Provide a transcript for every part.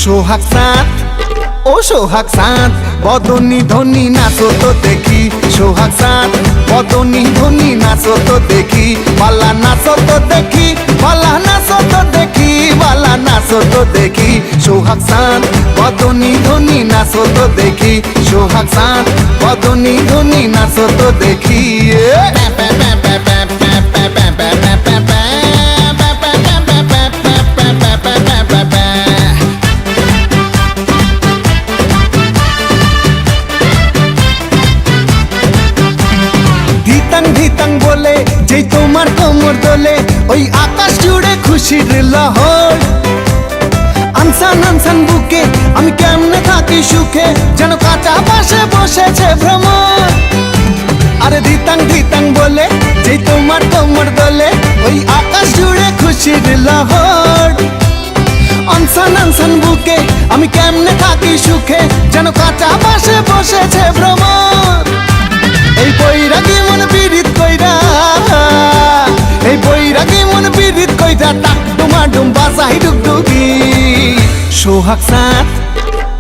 সোহাগ চাঁদ ও সোহাগ চাঁদ বদনী ধনী নাচো তো দেখি সোহাগ চাঁদ বদনী ধনী নাচো তো দেখি বালা নাচো তো দেখি বালা নাচো তো দেখি বালা নাচো তো দেখি সোহাগ চাঁদ বদনী ধনী নাচো তো দেখি সোহাগ চাঁদ বদনী ধনী নাচো তো দেখি ধিতাং বলে যেই তোমার কোমর দোলে ওই আকাশ জুড়ে খুশির লহর আনসান আনসান বুকে আমি কেমনে থাকি সুখে যেন কাঁচা পাশে বসেছে ভ্রমর আরে ধিতাং বলে যেই তোমার কোমর দোলে ওই আকাশ জুড়ে খুশির লহর আনসান আনসান বুকে আমি কেমনে থাকি সুখে যেন কাঁচা পাশে বসেছে ভ্রমর এই বৈরাগী মন পীড়িত কইরা এই বৈরাগী মন পীড়িত কইরা টাক ডুমা ডুম বাজাই ডুগডুগি সোহাগ চাঁদ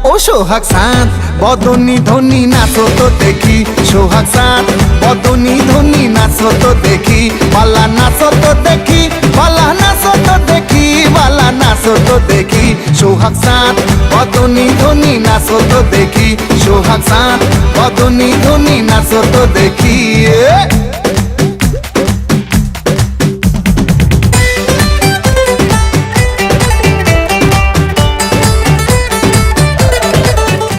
ও সোহাগ চাঁদ বদনী ধনী নাচো তো দেখি সোহাগ চাঁদ বদনী ধনী নাচো তো দেখি বালা নাচো তো দেখি বালা নাচো তো দেখি বালা নাচো তো দেখি সোহাগ চাঁদ বদনী ধনী নাচো তো দেখি সোহাগ চাঁদ বদনী ধনী নাচো তো দেখি